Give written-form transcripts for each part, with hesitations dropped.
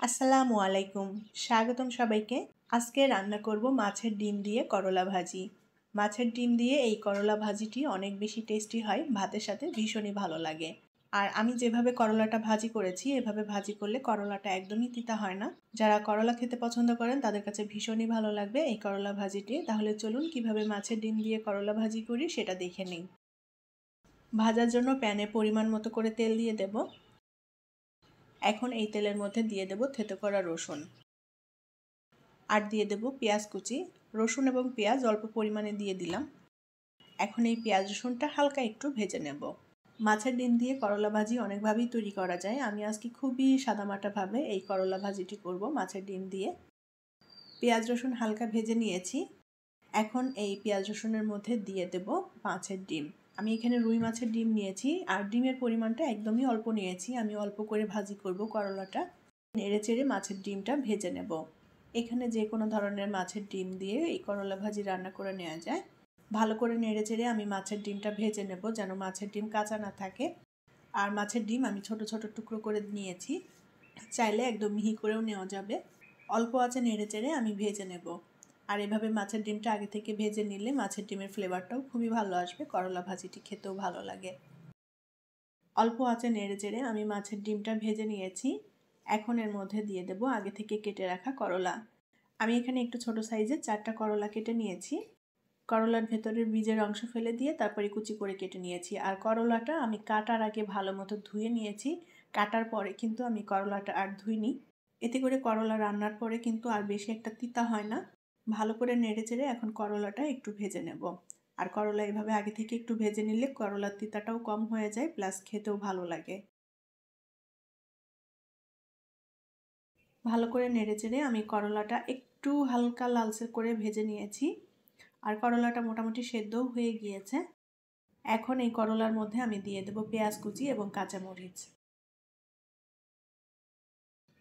আসসালামু আলাইকুম। স্বাগতম সবাইকে। আজকে রান্না করব মাছের ডিম দিয়ে করলা ভাজি। মাছের ডিম দিয়ে এই করলা ভাজিটি অনেক বেশি টেস্টি হয়, ভাতের সাথে ভীষণই ভালো লাগে। আর আমি যেভাবে করলাটা ভাজি করেছি, এভাবে ভাজি করলে করলাটা একদমই তিতা হয় না। যারা করলা খেতে পছন্দ করেন তাদের কাছে ভীষণই ভালো লাগবে এই করলা ভাজিটি। তাহলে চলুন কিভাবে মাছের ডিম দিয়ে করলা ভাজি করি সেটা দেখে নিই। ভাজার জন্য প্যানে পরিমাণ মতো করে তেল দিয়ে দেব। এখন এই তেলের মধ্যে দিয়ে দেব থেতো করা রসুন, আর দিয়ে দেব পেঁয়াজ কুচি। রসুন এবং পেঁয়াজ অল্প পরিমাণে দিয়ে দিলাম। এখন এই পেঁয়াজ রসুনটা হালকা একটু ভেজে নেব। মাছের ডিম দিয়ে করলা ভাজি অনেকভাবেই তৈরি করা যায়। আমি আজকে খুবই সাদামাটাভাবে এই করলা ভাজিটি করব মাছের ডিম দিয়ে। পেঁয়াজ রসুন হালকা ভেজে নিয়েছি। এখন এই পেঁয়াজ রসুনের মধ্যে দিয়ে দেব মাছের ডিম। আমি এখানে রুই মাছের ডিম নিয়েছি, আর ডিমের পরিমাণটা একদমই অল্প নিয়েছি। আমি অল্প করে ভাজি করব করলাটা। নেড়ে চেড়ে মাছের ডিমটা ভেজে নেব। এখানে যে কোনো ধরনের মাছের ডিম দিয়ে এই করলা ভাজি রান্না করে নেওয়া যায়। ভালো করে নেড়ে চেড়ে আমি মাছের ডিমটা ভেজে নেব, যেন মাছের ডিম কাঁচা না থাকে। আর মাছের ডিম আমি ছোট ছোট টুকরো করে নিয়েছি, চাইলে একদম মিহি করেও নেওয়া যাবে। অল্প আঁচে নেড়ে চেড়ে আমি ভেজে নেব। আর এভাবে মাছের ডিমটা আগে থেকে ভেজে নিলে মাছের ডিমের ফ্লেভারটাও খুবই ভালো আসবে, করলা ভাজিটি খেতেও ভালো লাগে। অল্প আঁচে নেড়ে চেড়ে আমি মাছের ডিমটা ভেজে নিয়েছি। এখন এর মধ্যে দিয়ে দেব আগে থেকে কেটে রাখা করলা। আমি এখানে একটু ছোট সাইজের 4টা করলা কেটে নিয়েছি। করলার ভেতরের বীজের অংশ ফেলে দিয়ে তারপরে কুচি করে কেটে নিয়েছি। আর করলাটা আমি কাটার আগে ভালো মতো ধুয়ে নিয়েছি। কাটার পরে কিন্তু আমি করলাটা আর ধুইনি। এতে করে করলা রান্নার পরে কিন্তু আর বেশি একটা তিতা হয় না। ভালো করে নেড়ে চেড়ে এখন করলাটা একটু ভেজে নেব। আর করলা এভাবে আগে থেকে একটু ভেজে নিলে করলার তিতাটাও কম হয়ে যায়, প্লাস খেতেও ভালো লাগে। ভালো করে নেড়েচেড়ে আমি করলাটা একটু হালকা লালচে করে ভেজে নিয়েছি। আর করলাটা মোটামুটি সেদ্ধও হয়ে গিয়েছে। এখন এই করলার মধ্যে আমি দিয়ে দেব পেঁয়াজ কুচি এবং কাঁচামরিচ।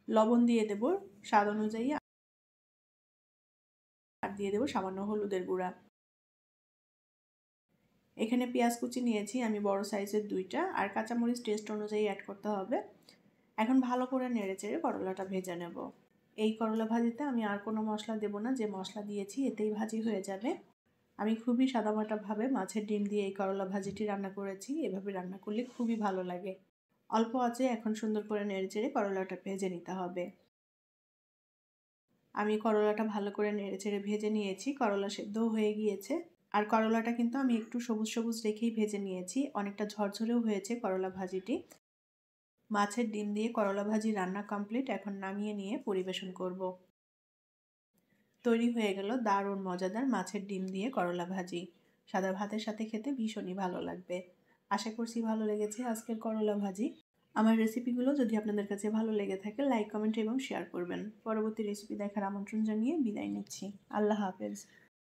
লবণ দিয়ে দেব স্বাদ অনুযায়ী, আর দিয়ে দেব সামান্য হলুদের গুঁড়া। এখানে পেঁয়াজ কুচি নিয়েছি আমি বড় সাইজের 2টা, আর কাঁচামরিচ টেস্ট অনুযায়ী অ্যাড করতে হবে। এখন ভালো করে নেড়েচেড়ে করলাটা ভেজে নেব। এই করলা ভাজিতে আমি আর কোনো মশলা দেব না, যে মশলা দিয়েছি এতেই ভাজি হয়ে যাবে। আমি খুবই সাদামাটাভাবে মাছের ডিম দিয়ে এই করলা ভাজিটি রান্না করেছি। এভাবে রান্না করলে খুবই ভালো লাগে। অল্প আঁচে এখন সুন্দর করে নেড়েচেড়ে করলাটা ভেজে নিতে হবে। আমি করলাটা ভালো করে নেড়েচেড়ে ভেজে নিয়েছি। করলা সেদ্ধও হয়ে গিয়েছে। আর করলাটা কিন্তু আমি একটু সবুজ সবুজ রেখেই ভেজে নিয়েছি। অনেকটা ঝরঝরেও হয়েছে করলা ভাজিটি। মাছের ডিম দিয়ে করলা ভাজি রান্না কমপ্লিট। এখন নামিয়ে নিয়ে পরিবেশন করব। তৈরি হয়ে গেল দারুণ মজাদার মাছের ডিম দিয়ে করলা ভাজি। সাদা ভাতের সাথে খেতে ভীষণই ভালো লাগবে। আশা করছি ভালো লেগেছে আজকের করলা ভাজি। আমার রেসিপিগুলো যদি আপনাদের কাছে ভালো লেগে থাকে, লাইক, কমেন্ট এবং শেয়ার করবেন। পরবর্তী রেসিপি দেখার আমন্ত্রণ জানিয়ে বিদায় নিচ্ছি। আল্লাহ হাফেজ।